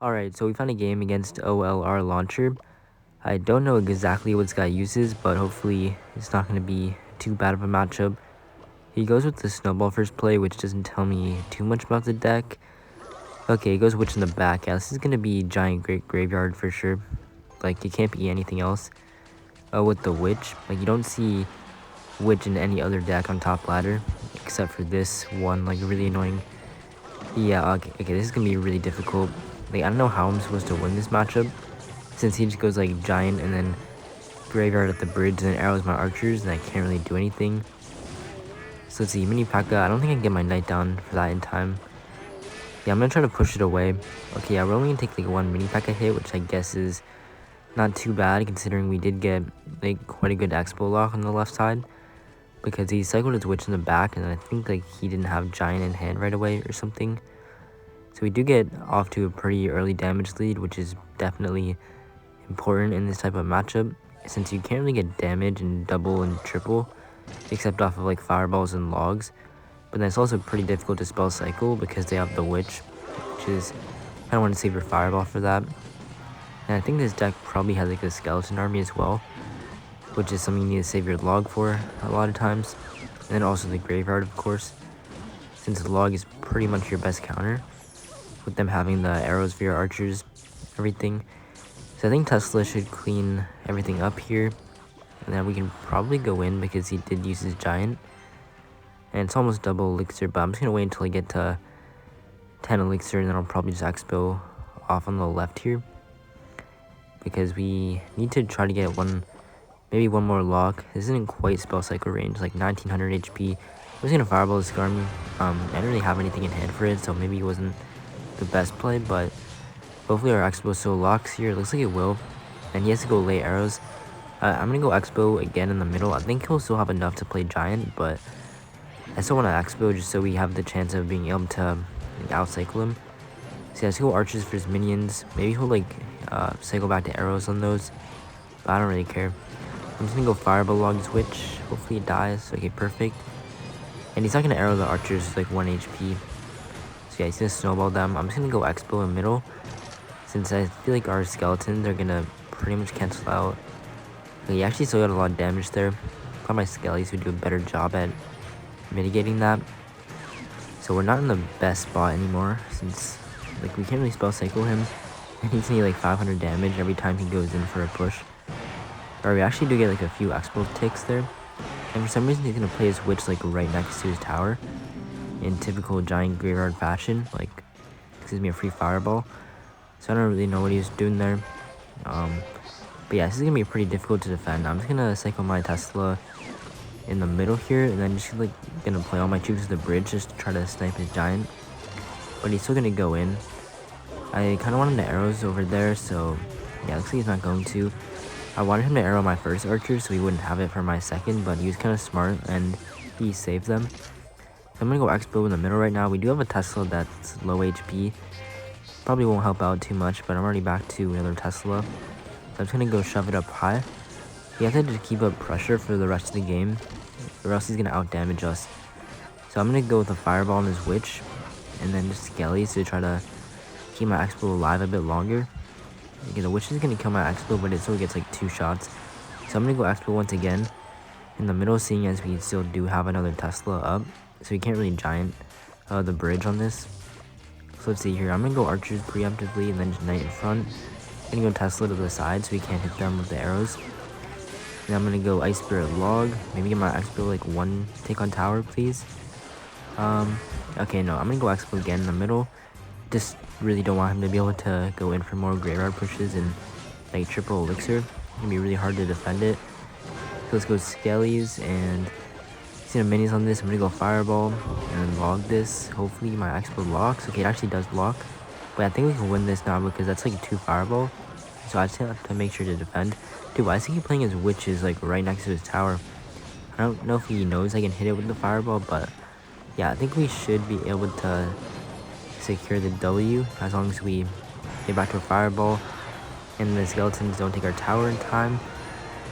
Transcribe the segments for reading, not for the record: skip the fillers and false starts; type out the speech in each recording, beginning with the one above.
Alright, so we found a game against OLR Launcher. I don't know exactly what this guy uses, but hopefully it's not going to be too bad of a matchup. He goes with the Snowball first play, which doesn't tell me too much about the deck. Okay, he goes Witch in the back. Yeah, this is going to be Giant Great Graveyard for sure. Like, it can't be anything else. With the Witch, like, you don't see Witch in any other deck on top ladder, except for this one, like, really annoying. Yeah, okay, this is going to be really difficult. Like, I don't know how I'm supposed to win this matchup, since he just goes, like, Giant and then Graveyard at the bridge and then arrows my archers, and I can't really do anything. So let's see, Mini P.E.K.K.A. I don't think I can get my knight down for that in time. Yeah, I'm gonna try to push it away. Okay, yeah, we're only gonna take like one Mini P.E.K.K.A. hit, which I guess is not too bad considering we did get like quite a good Xbow lock on the left side. Because he cycled his witch in the back, and I think like he didn't have Giant in hand right away or something. So we do get off to a pretty early damage lead, which is definitely important in this type of matchup, since you can't really get damage in double and triple, except off of like fireballs and logs. But then it's also pretty difficult to spell cycle because they have the witch, which is, I don't want to save your fireball for that. And I think this deck probably has like a skeleton army as well, which is something you need to save your log for a lot of times. And then also the graveyard, of course, since the log is pretty much your best counter, with them having the arrows for your archers, everything. So I think Tesla should clean everything up here, and then we can probably go in because he did use his Giant. And it's almost double elixir, but I'm just going to wait until I get to 10 elixir, and then I'll probably just Xbow off on the left here. Because we need to try to get maybe one more lock. This isn't quite spell cycle range, like 1900 HP. I'm just going to fireball this army. I didn't really have anything in hand for it, so maybe it wasn't the best play, but hopefully our Xbow still locks here. It looks like it will. And he has to go lay arrows. I'm going to go Xbow again in the middle. I think he'll still have enough to play Giant, but I still want to Xbow just so we have the chance of being able to like, out-cycle him. So yeah, let's go archers for his minions. Maybe he'll like cycle back to arrows on those, but I don't really care. I'm just going to go fireball log his witch. Hopefully it dies. Okay, perfect. And he's not going to arrow the archers with like 1 HP. So yeah, he's going to snowball them. I'm just going to go Xbow in the middle, since I feel like our skeletons are going to pretty much cancel out. Okay, he actually still got a lot of damage there. I thought my skellies would do a better job at mitigating that. So we're not in the best spot anymore, since like we can't really spell cycle him, and he's gonna need like 500 damage every time he goes in for a push. Or we actually do get like a few Xbow ticks there, and for some reason he's gonna play his witch like right next to his tower in typical Giant Graveyard fashion, like gives me a free fireball. So I don't really know what he was doing there. But yeah, this is gonna be pretty difficult to defend. I'm just gonna cycle my Tesla in the middle here, and then just like gonna play all my troops to the bridge just to try to snipe his Giant. But he's still gonna go in. I kind of wanted the arrows over there, so yeah, looks like he's not going to. I wanted him to arrow my first archer so he wouldn't have it for my second, but he was kind of smart and he saved them. So I'm gonna go Xbow in the middle right now. We do have a Tesla that's low HP. Probably won't help out too much, but I'm already back to another Tesla. So I'm just gonna go shove it up high. You have to just keep up pressure for the rest of the game, or else he's gonna out-damage us. So I'm gonna go with a fireball on his witch, and then just skellies to try to keep my Xbow alive a bit longer. Okay, the witch is gonna kill my Xbow, but it still gets like 2 shots. So I'm gonna go Xbow once again in the middle, seeing as we still do have another Tesla up, so we can't really Giant the bridge on this. So let's see here. I'm gonna go archers preemptively, and then just knight in front. I'm gonna go Tesla to the side so we can't hit them with the arrows. And I'm gonna go Ice Spirit Log. Maybe get my Xbow like 1 take on tower, please. Okay, no, I'm gonna go Xbow again in the middle. Just really don't want him to be able to go in for more graveyard pushes and like triple elixir. It's gonna be really hard to defend it. So let's go Skellies, and see the minis on this. I'm gonna go Fireball and then log this. Hopefully my Xbow locks. Okay, it actually does lock. But I think we can win this now because that's like 2 Fireball. So I just have to make sure to defend. Dude, why is he playing his witches like right next to his tower? I don't know if he knows I can hit it with the fireball, but yeah, I think we should be able to secure the W as long as we get back to a fireball and the skeletons don't take our tower in time.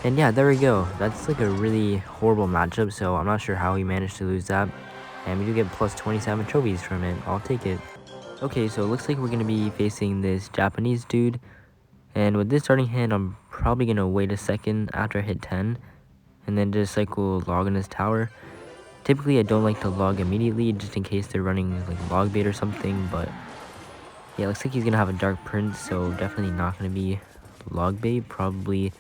And yeah, there we go. That's like a really horrible matchup, so I'm not sure how he managed to lose that. And we do get plus 27 trophies from it. I'll take it. Okay, so it looks like we're gonna be facing this Japanese dude. And with this starting hand, I'm probably gonna wait a second after I hit 10. And then just cycle log on his tower. Typically, I don't like to log immediately, just in case they're running like log bait or something. But yeah, looks like he's gonna have a dark prince, so definitely not gonna be log bait. Probably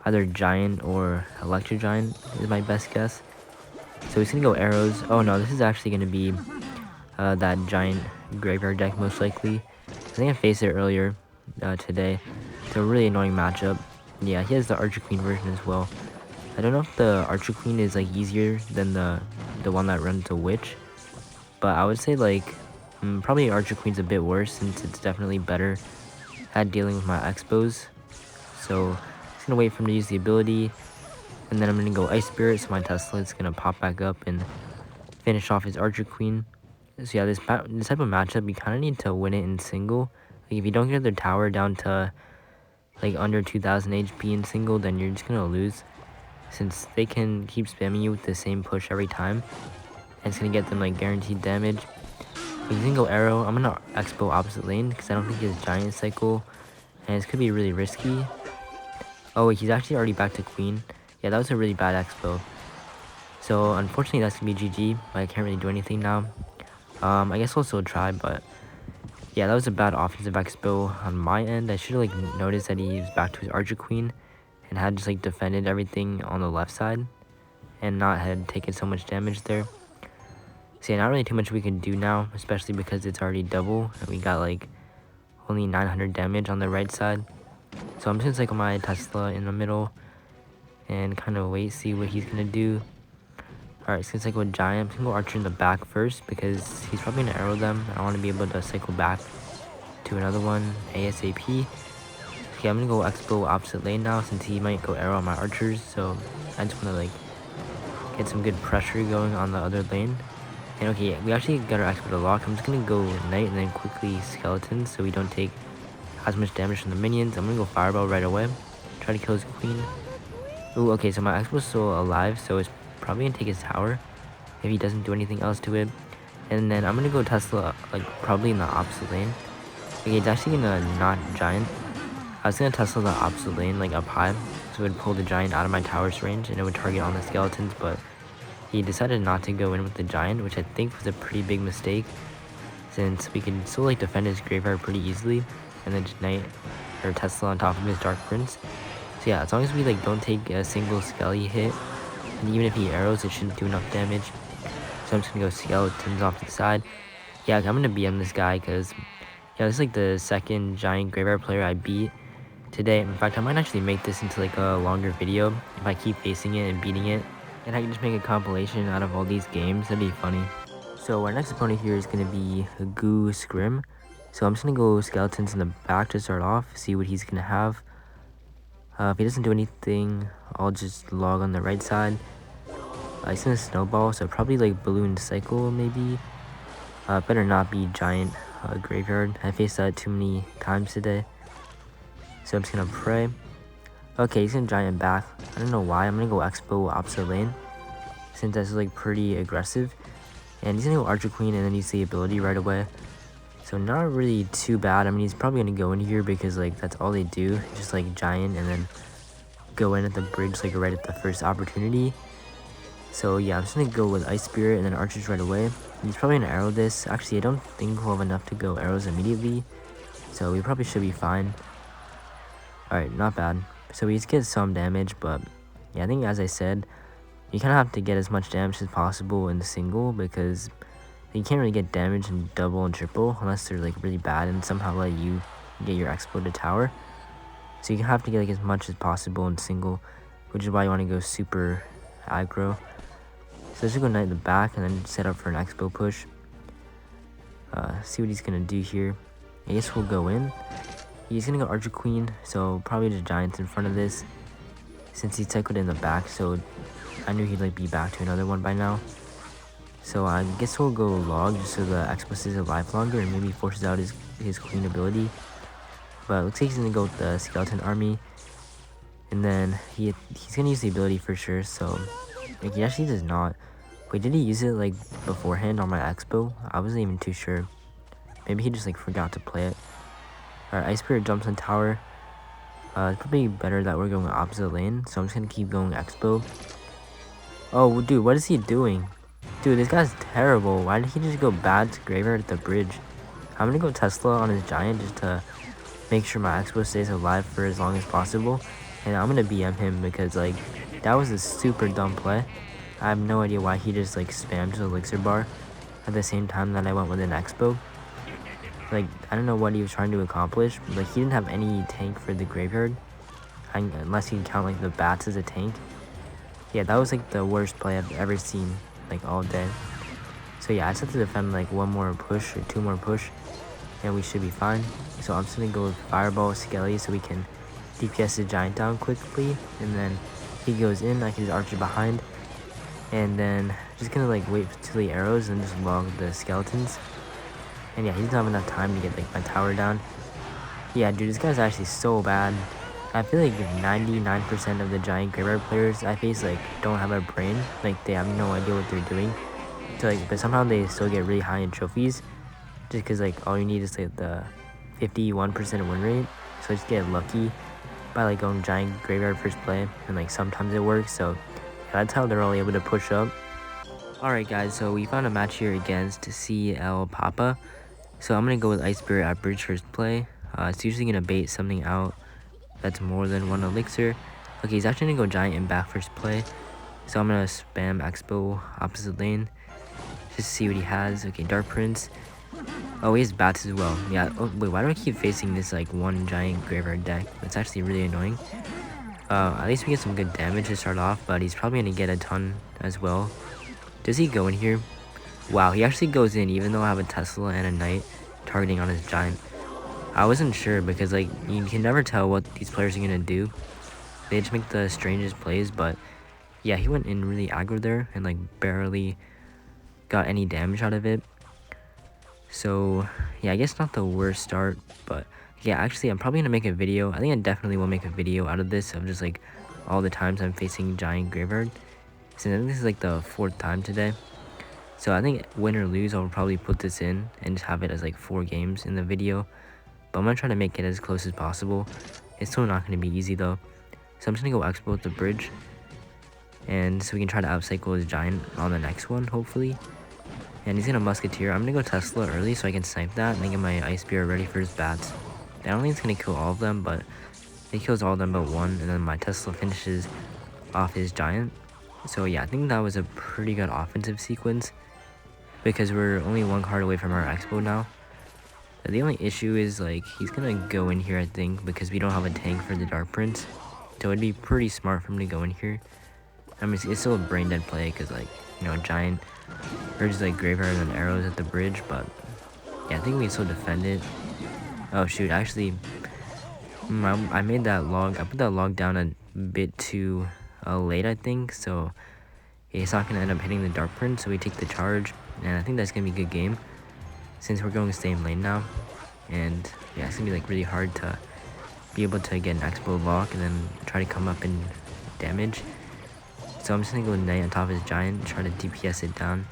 either giant or electro giant is my best guess. So he's gonna go arrows. Oh no, this is actually gonna be that giant graveyard deck most likely. I think I faced it earlier today. It's a really annoying matchup. Yeah, he has the Archer Queen version as well. I don't know if the Archer Queen is like easier than the one that runs a witch, but I would say like probably Archer Queen's a bit worse since it's definitely better at dealing with my Xbows. So I'm just gonna wait for him to use the ability, and then I'm gonna go Ice Spirit, so my Tesla is gonna pop back up and finish off his Archer Queen. So yeah, this type of matchup, you kind of need to win it in single. Like if you don't get their tower down to like under 2000 HP in single, then you're just gonna lose, since they can keep spamming you with the same push every time, and it's gonna get them like guaranteed damage. But you can go arrow. I'm gonna Xbow opposite lane because I don't think he has giant cycle, and this could be really risky. Oh wait, he's actually already back to queen. Yeah, that was a really bad Xbow. So unfortunately, that's gonna be GG. But I can't really do anything now. I guess we'll still try, but yeah, that was a bad offensive Xbow on my end. I should have like noticed that he was back to his Archer Queen and had just like defended everything on the left side and not had taken so much damage there. So yeah, not really too much we can do now, especially because it's already double and we got like only 900 damage on the right side. So I'm just gonna cycle my Tesla in the middle and kind of wait, see what he's gonna do. Alright, so it's cycle giant. I'm gonna go Archer in the back first because he's probably gonna arrow them. I want to be able to cycle back to another one ASAP. Okay, I'm gonna go Xbow opposite lane now since he might go arrow on my archers. So I just want to like get some good pressure going on the other lane. And okay, we actually got our Xbow to lock. I'm just gonna go knight and then quickly skeleton so we don't take as much damage from the minions. I'm gonna go fireball right away. Try to kill his queen. Ooh, okay, so my Xbow's still alive, so it's probably gonna take his tower if he doesn't do anything else to it. And then I'm gonna go Tesla like probably in the opposite lane. Okay, it's actually gonna not giant. I was gonna Tesla the opposite lane like up high, so it would pull the giant out of my tower's range and it would target on the skeletons, but he decided not to go in with the giant, which I think was a pretty big mistake, since we can still like defend his graveyard pretty easily and then just knight or Tesla on top of his Dark Prince. So yeah, as long as we like don't take a single skelly hit, and even if he arrows, it shouldn't do enough damage. So I'm just gonna go skeletons off to the side. Yeah, I'm gonna BM this guy because yeah, this is like the second giant graveyard player I beat today. In fact, I might actually make this into like a longer video if I keep facing it and beating it, and I can just make a compilation out of all these games. That'd be funny. So our next opponent here is gonna be Goo Scrim. So I'm just gonna go skeletons in the back to start off, see what he's gonna have. If he doesn't do anything, I'll just log on the right side. He's gonna snowball, so probably like balloon cycle maybe. Better not be giant graveyard. I faced that too many times today. So I'm just gonna pray. Okay, he's gonna giant back. I don't know why. I'm gonna go Xbow opposite lane, since that's like pretty aggressive. And he's gonna go Archer Queen and then use the ability right away. So not really too bad. I mean, he's probably gonna go in here because like that's all they do, just like giant and then go in at the bridge like right at the first opportunity. So yeah, I'm just gonna go with Ice Spirit and then archers right away. He's probably gonna arrow this. Actually, I don't think we'll have enough to go arrows immediately, so we probably should be fine. Alright, not bad. So we just get some damage, but yeah, I think as I said, you kind of have to get as much damage as possible in the single because you can't really get damage in double and triple unless they're like really bad and somehow let you get your exploded tower. So you have to get like as much as possible in single, which is why you want to go super aggro. So let's just go knight in the back and then set up for an Xbow push. See what he's gonna do here. I guess we'll go in. He's gonna go Archer Queen, so probably just giants in front of this, since he cycled in the back. So I knew he'd like be back to another one by now. So I guess we'll go log just so the Xbow stays alive longer and maybe forces out his queen ability. But it looks like he's gonna go with the skeleton army, and then he's gonna use the ability for sure. So like, he actually does not. Wait, did he use it like beforehand on my Xbow? I wasn't even too sure. Maybe he just like forgot to play it. Alright, Ice Spirit jumps on tower. It's probably better that we're going opposite lane, so I'm just gonna keep going Xbow. Oh, dude, what is he doing? Dude, this guy's terrible. Why did he just go bad to graveyard at the bridge? I'm gonna go Tesla on his giant just to make sure my Xbow stays alive for as long as possible. And I'm gonna BM him because, like, that was a super dumb play. I have no idea why he just, like, spammed his elixir bar at the same time that I went with an Xbow. Like, I don't know what he was trying to accomplish. Like, he didn't have any tank for the graveyard. Unless you can count, like, the bats as a tank. Yeah, that was, like, the worst play I've ever seen, like, all day. So, yeah, I just have to defend, like, one more push or two more push. And we should be fine. So, I'm just going to go with Fireball, Skelly, so we can DPS the giant down quickly. And then he goes in, I can just archer behind. And then just going to, like, wait till the arrows and just log the skeletons. And yeah, he doesn't have enough time to get, like, my tower down. Yeah, dude, this guy's actually so bad. I feel like 99% of the giant graveyard players I face, like, don't have a brain. Like, they have no idea what they're doing. So, like, but somehow they still get really high in trophies. Just because, like, all you need is, like, the 51% win rate. So just get lucky by, like, going giant graveyard first play. And, like, sometimes it works. So yeah, that's how they're all able to push up. Alright, guys, so we found a match here against CL Papa. So I'm going to go with Ice Spirit at bridge first play. It's usually going to bait something out that's more than one elixir. Okay, he's actually going to go giant in back first play. So I'm going to spam Xbow opposite lane. Just to see what he has. Okay, Dark Prince. Oh, he has bats as well. Yeah, oh, wait, why do I keep facing this, like, one giant graveyard deck? That's actually really annoying. At least we get some good damage to start off, but he's probably going to get a ton as well. Does he go in here? Wow, he actually goes in even though I have a Tesla and a Knight targeting on his giant. I wasn't sure because, like, you can never tell what these players are going to do. They just make the strangest plays, but yeah, he went in really aggro there and, like, barely got any damage out of it. So yeah, I guess not the worst start, but yeah, actually I'm probably going to make a video. I think I definitely will make a video out of this of just, like, all the times I'm facing giant graveyard. Since I think this is, like, the 4th time today. So I think win or lose, I'll probably put this in and just have it as, like, 4 games in the video. But I'm going to try to make it as close as possible. It's still not going to be easy though. So I'm just going to go Xbow with the bridge. And so we can try to outcycle his giant on the next one, hopefully. And he's going to musketeer. I'm going to go Tesla early so I can snipe that and then get my Ice Spear ready for his bats. I don't think it's going to kill all of them, but it kills all of them but one. And then my Tesla finishes off his giant. So yeah, I think that was a pretty good offensive sequence. Because we're only 1 card away from our Xbow now. The only issue is, like, he's gonna go in here, I think, because we don't have a tank for the Dark Prince. So it'd be pretty smart for him to go in here. I mean, it's still a brain dead play, because, like, you know, giant urges, like, graveyard and arrows at the bridge, but yeah, I think we can still defend it. Oh shoot, actually, I made that log, I put that log down a bit too late, I think, so yeah, he's not gonna end up hitting the Dark Prince, so we take the charge, and I think that's gonna be a good game. Since we're going the same lane now, and yeah, it's gonna be, like, really hard to be able to get an Xbow lock and then try to come up and damage. So I'm just gonna go Knight on top of his giant, try to DPS it down.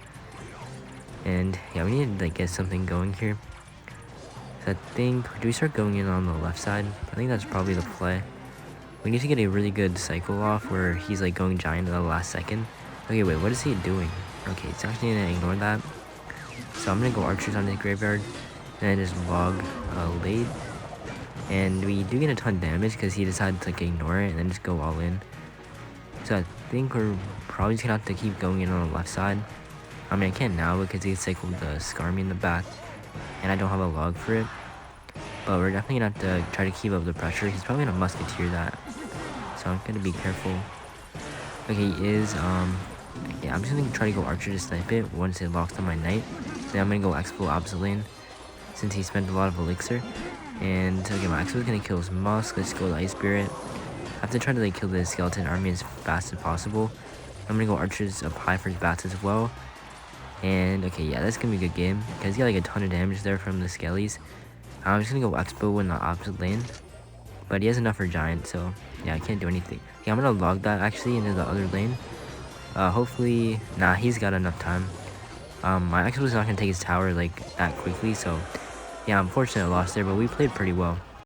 And yeah, we need to, like, get something going here. So I think, do we start going in on the left side? I think that's probably the play. We need to get a really good cycle off where he's, like, going giant at the last second. Okay, wait, what is he doing? Okay, it's actually gonna ignore that. So I'm going to go archers on his graveyard, and then just log late. And we do get a ton of damage because he decided to, like, ignore it and then just go all in. So I think we're probably just going to have to keep going in on the left side. I mean, I can't now because he cycled the Scarmy in the back, and I don't have a log for it. But we're definitely going to have to try to keep up the pressure. He's probably going to musketeer that, so I'm going to be careful. Okay, he is, yeah, I'm just going to try to go archer to snipe it once it locks on my knight. Then I'm going to go Xbow opposite lane since he spent a lot of elixir. And okay, my Xbow is going to kill his musk. Let's go with Ice Spirit. I have to try to, like, kill the skeleton army as fast as possible. I'm going to go archers up high for his bats as well. And okay, yeah, that's going to be a good game because he got, like, a ton of damage there from the skellies. I'm just going to go Xbow in the opposite lane. But he has enough for giant, so yeah, I can't do anything. Yeah, I'm going to log that actually into the other lane. Hopefully, nah, he's got enough time. My Xbow is not going to take his tower, like, that quickly, so Yeah, unfortunate loss there, but we played pretty well.